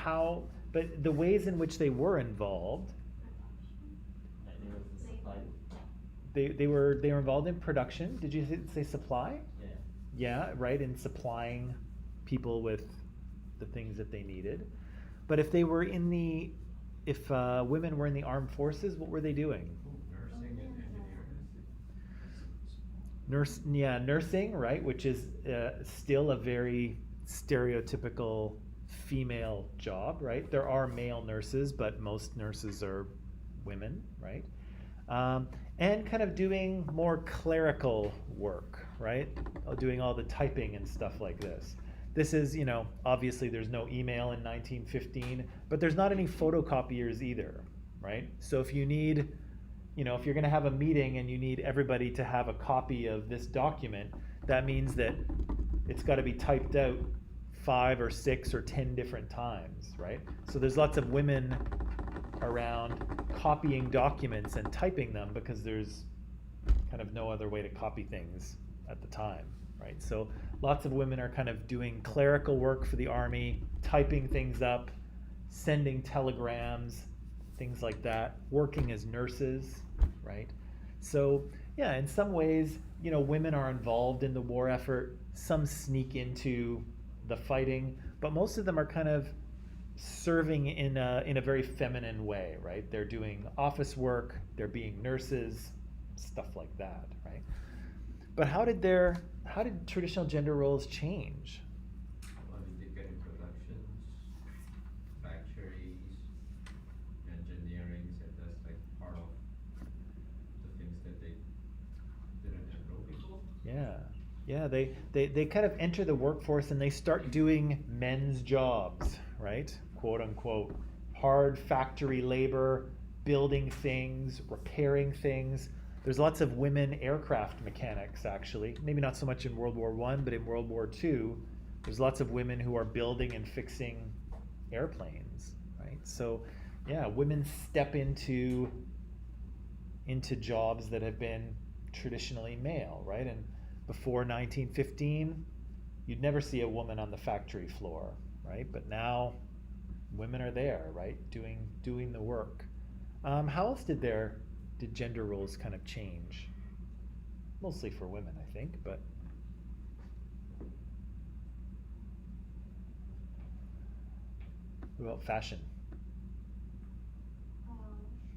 the ways in which they were involved, And it was the supply. they were involved in production. Did you say supply? Yeah. Yeah, right, in supplying people with the things that they needed. But if women were in the armed forces, what were they doing? Nursing and engineering. Nursing, right, which is still a very stereotypical female job, right? There are male nurses, but most nurses are women, right? And kind of doing more clerical work, right? Doing all the typing and stuff like this. This is, obviously there's no email in 1915, but there's not any photocopiers either, right? So if you need, if you're going to have a meeting and you need everybody to have a copy of this document, that means that it's got to be typed out 5 or 6 or 10 different times, right? So there's lots of women around copying documents and typing them because there's kind of no other way to copy things at the time, right? So lots of women are kind of doing clerical work for the army, typing things up, sending telegrams, things like that, working as nurses, right? So yeah, in some ways, women are involved in the war effort. Some sneak into the fighting, but most of them are kind of serving in a very feminine way, right? They're doing office work, they're being nurses, stuff like that, right? But how did traditional gender roles change? Well, they get in productions, factories, engineering, and that's like part of the things that they didn't enroll people. Yeah, they kind of enter the workforce and they start doing men's jobs, right? Quote unquote, hard factory labor, building things, repairing things. There's lots of women aircraft mechanics, actually. Maybe not so much in World War I, but in World War II, there's lots of women who are building and fixing airplanes, right? So, yeah, women step into jobs that have been traditionally male, right? And before 1915, you'd never see a woman on the factory floor, right? But now, women are there, right, doing the work. How else did gender roles kind of change? Mostly for women, I think, but what about fashion?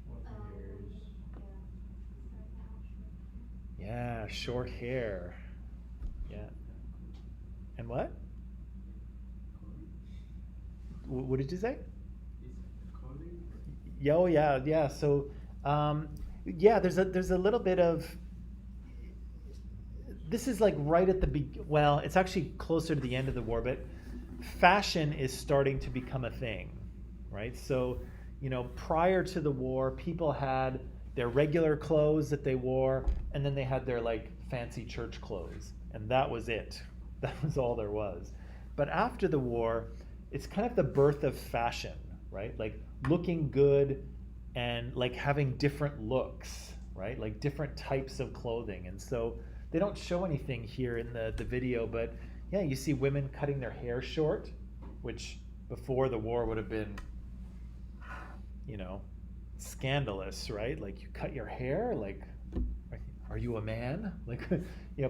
What years? Yeah, short hair. Yeah. And what? What did you say? Oh yeah. So, there's a little bit of. This is like right at well, it's actually closer to the end of the war, but fashion is starting to become a thing, right? So, prior to the war, people had their regular clothes that they wore, and then they had their like fancy church clothes, and that was it. That was all there was. But after the war, it's kind of the birth of fashion, right? Like looking good and like having different looks, right? Like different types of clothing. And so they don't show anything here in the video, but yeah, you see women cutting their hair short, which before the war would have been, scandalous, right? Like you cut your hair, like, are you a man? Like,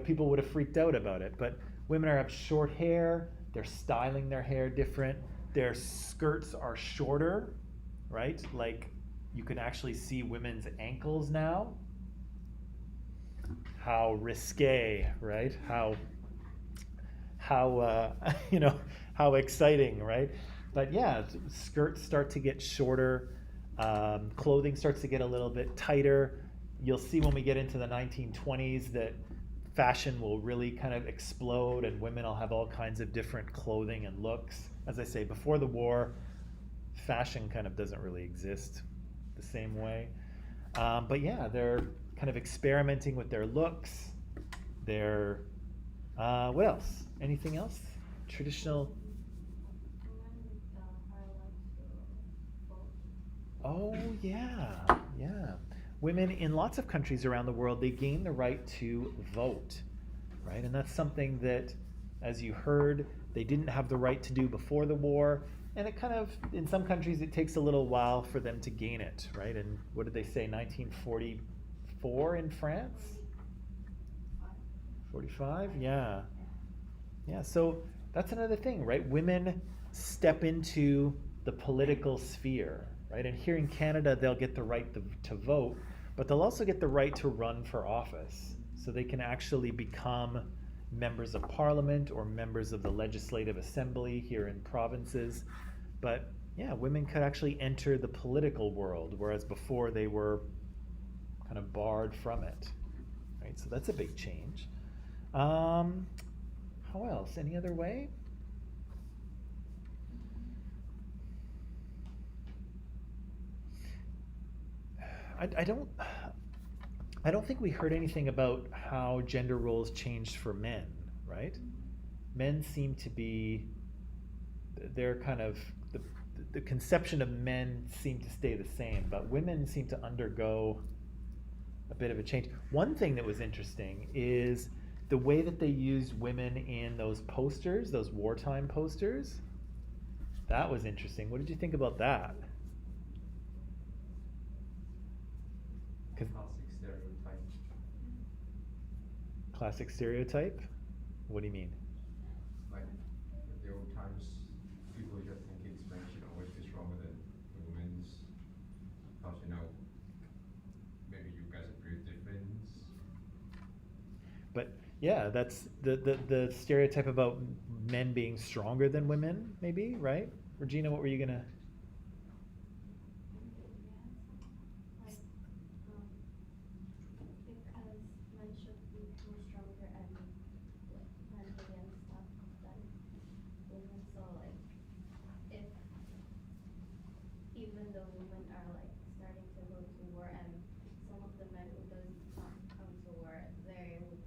people would have freaked out about it. But women have short hair, They're styling their hair different. Their skirts are shorter, right? Like you can actually see women's ankles now. How risque, right? How you know, how exciting, right? But yeah, skirts start to get shorter. Clothing starts to get a little bit tighter. You'll see when we get into the 1920s that fashion will really kind of explode, and women will have all kinds of different clothing and looks. As I say, before the war, fashion kind of doesn't really exist the same way. But yeah, they're kind of experimenting with their looks. They're what else? Anything else? Traditional. Oh yeah, yeah. Women in lots of countries around the world, they gain the right to vote, right? And that's something that, as you heard, they didn't have the right to do before the war. And it kind of, in some countries, it takes a little while for them to gain it, right? And what did they say, 1944 in France? 45? Yeah. Yeah, so that's another thing, right? Women step into the political sphere, right? And here in Canada, they'll get the right to vote, but they'll also get the right to run for office. So they can actually become members of parliament or members of the legislative assembly here in provinces. But yeah, women could actually enter the political world, whereas before they were kind of barred from it, right? So that's a big change. How else? Any other way? I don't think we heard anything about how gender roles changed for men, right? Men seem to be, they're kind of, the conception of men seem to stay the same, but women seem to undergo a bit of a change. One thing that was interesting is the way that they used women in those posters, those wartime posters. That was interesting. What did you think about that? Classic stereotype. Classic stereotype? What do you mean? Like at the old times, people just thinking men should always be stronger than the women's. Because maybe you guys are pretty different. But yeah, that's the stereotype about men being stronger than women, maybe, right? Regina, what were you gonna? Because men should be more stronger and like mentally and stuff than women. So like if even though women are like starting to go to war and some of the men who does not come to war, they would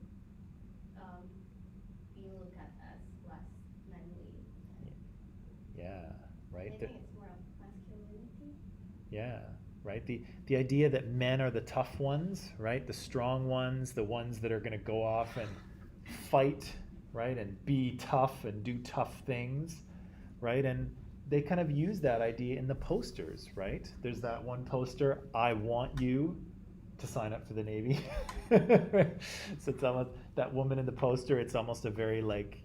be looked at as less manly. Yeah, right. I think it's more of masculinity. Yeah, right. The idea that men are the tough ones, right? The strong ones, the ones that are going to go off and fight, right? And be tough and do tough things, right? And they kind of use that idea in the posters, right? There's that one poster, I want you to sign up for the Navy. So it's almost, that woman in the poster, it's almost a very like,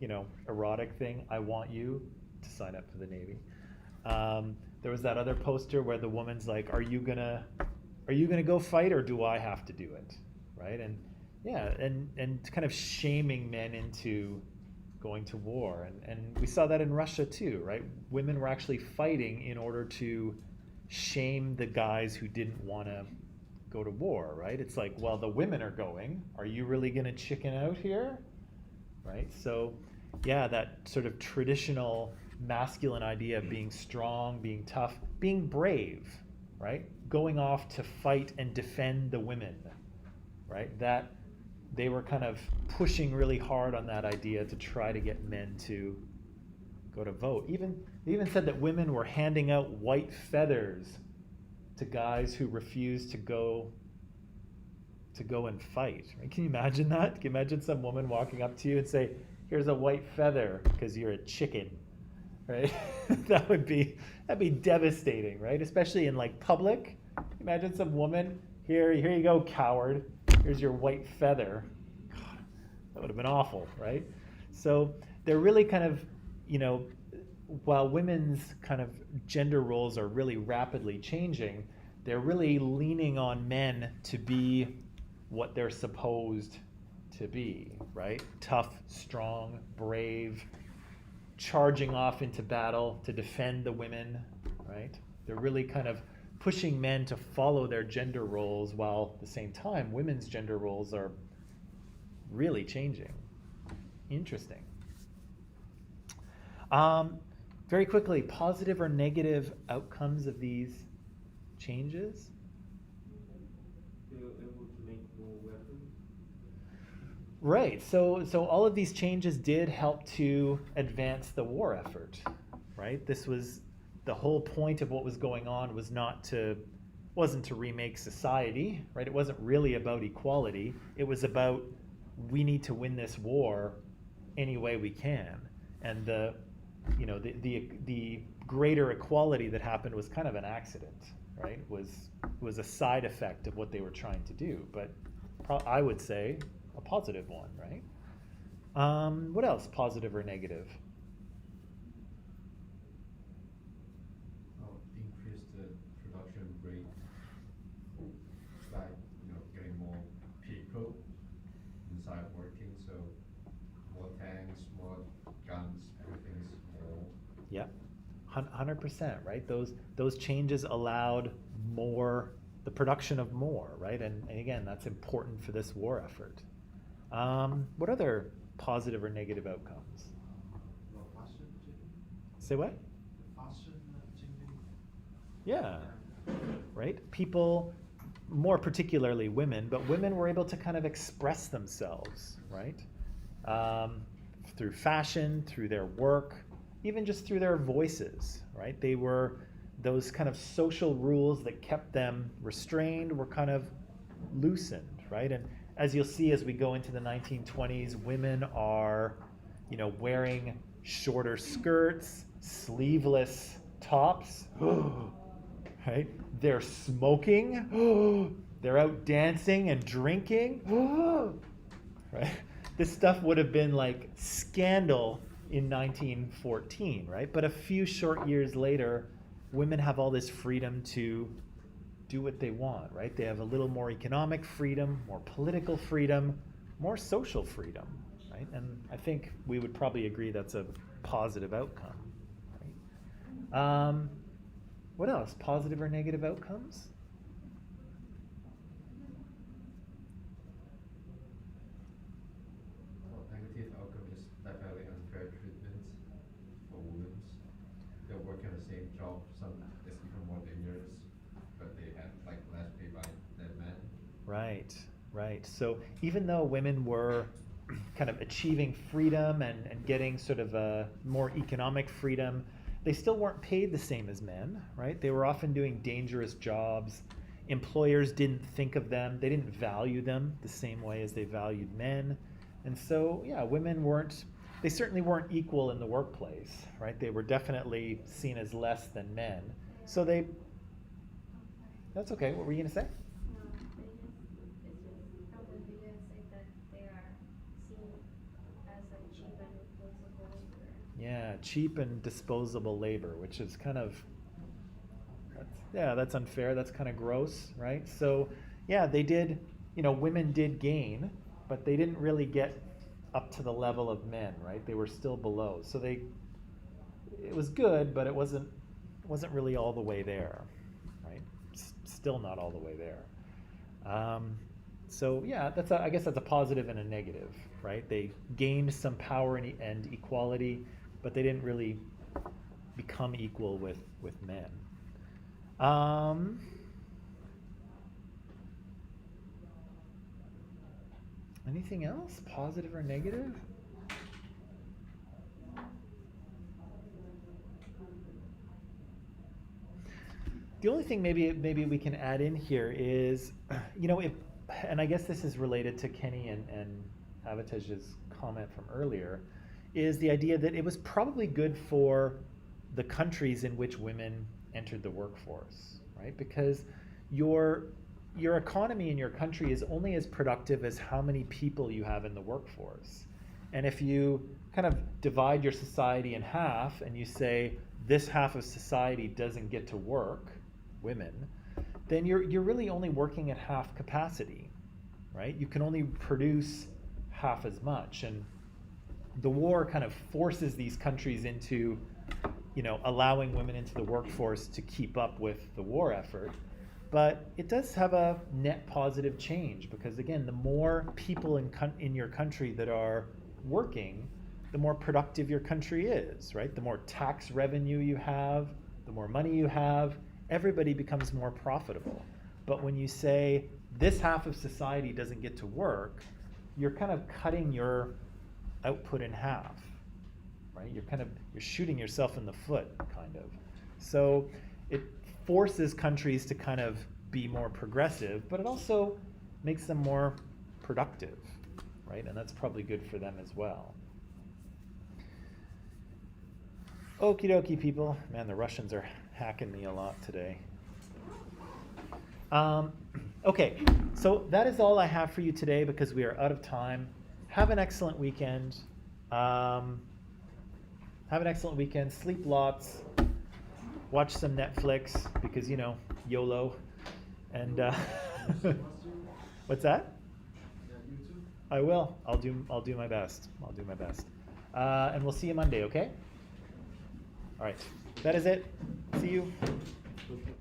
erotic thing. I want you to sign up for the Navy. There was that other poster where the woman's like, are you gonna go fight or do I have to do it? Right? And yeah, and kind of shaming men into going to war. And we saw that in Russia too, right? Women were actually fighting in order to shame the guys who didn't want to go to war, right? It's like, well, the women are going. Are you really gonna chicken out here? Right? So yeah, that sort of traditional masculine idea of being strong, being tough, being brave, right? Going off to fight and defend the women, right? That they were kind of pushing really hard on that idea to try to get men to go to vote. They even said that women were handing out white feathers to guys who refused to go and fight. Right? Can you imagine that? Can you imagine some woman walking up to you and say, "Here's a white feather because you're a chicken." Right? That'd be devastating, right? Especially in like public. Imagine some woman, here you go, coward. Here's your white feather. God, that would have been awful, right? So they're really kind of you know, while women's kind of gender roles are really rapidly changing, they're really leaning on men to be what they're supposed to be, right? Tough, strong, brave, charging off into battle to defend the women, right? They're really kind of pushing men to follow their gender roles while at the same time women's gender roles are really changing. Interesting. Very quickly, positive or negative outcomes of these changes? They were able to make more weapons. Right. So all of these changes did help to advance the war effort, right? This was the whole point of what was going on wasn't to remake society, right? It wasn't really about equality. It was about we need to win this war any way we can. And the greater equality that happened was kind of an accident, right? Was a side effect of what they were trying to do, but I would say a positive one, right? What else, positive or negative? Increase the production rate, like getting more people inside working, so more tanks, more guns, everything's more. Yeah, 100%, right? Those changes allowed the production of more, right? And again, that's important for this war effort. What other positive or negative outcomes? Well, fashion changing. Say what? The fashion changing. Yeah, right? People, more particularly women, but women were able to kind of express themselves, right? Through fashion, through their work, even just through their voices, right? They were those kind of social rules that kept them restrained were kind of loosened, right? And as you'll see as we go into the 1920s, women are, wearing shorter skirts, sleeveless tops, right? They're smoking, they're out dancing and drinking, right? This stuff would have been like scandal in 1914, right? But a few short years later, women have all this freedom to do what they want, right? They have a little more economic freedom, more political freedom, more social freedom, right? And I think we would probably agree that's a positive outcome, right? What else? Positive or negative outcomes? Well, negative outcome is definitely unfair treatment for women. They're working the same job, some is even more dangerous, but they have like less pay than men. Right, right. So even though women were kind of achieving freedom and getting sort of a more economic freedom, they still weren't paid the same as men, right? They were often doing dangerous jobs. Employers didn't think of them, they didn't value them the same way as they valued men. And so, yeah, they certainly weren't equal in the workplace, right? They were definitely seen as less than men. So that's okay. What were you going to say? No, it's just from the video it said that they are seen as like cheap and disposable labor. Yeah, cheap and disposable labor, which is kind of, that's unfair. That's kind of gross, right? So, yeah, women did gain, but they didn't really get up to the level of men, right? They were still below. So it was good, but it wasn't really all the way there, right? Still not all the way there. So yeah, I guess that's a positive and a negative, right? They gained some power and equality, but they didn't really become equal with men. Anything else? Positive or negative? The only thing maybe we can add in here is, and I guess this is related to Kenny and Avitej's comment from earlier, is the idea that it was probably good for the countries in which women entered the workforce, right? Because your economy in your country is only as productive as how many people you have in the workforce. And if you kind of divide your society in half and you say this half of society doesn't get to work, women, then you're really only working at half capacity, right? You can only produce half as much. And the war kind of forces these countries into, allowing women into the workforce to keep up with the war effort. But it does have a net positive change because, again, the more people in your country that are working, the more productive your country is, right? The more tax revenue you have, the more money you have, everybody becomes more profitable. But when you say this half of society doesn't get to work, you're kind of cutting your output in half, right? You're shooting yourself in the foot, kind of. So it forces countries to kind of be more progressive, but it also makes them more productive, right? And that's probably good for them as well. Okie dokie, people. Man, the Russians are hacking me a lot today. Okay, so that is all I have for you today because we are out of time. Have an excellent weekend. Sleep lots. Watch some Netflix because, YOLO. And what's that? YouTube? I will. I'll do my best. And we'll see you Monday, okay? All right. That is it. See you. Okay.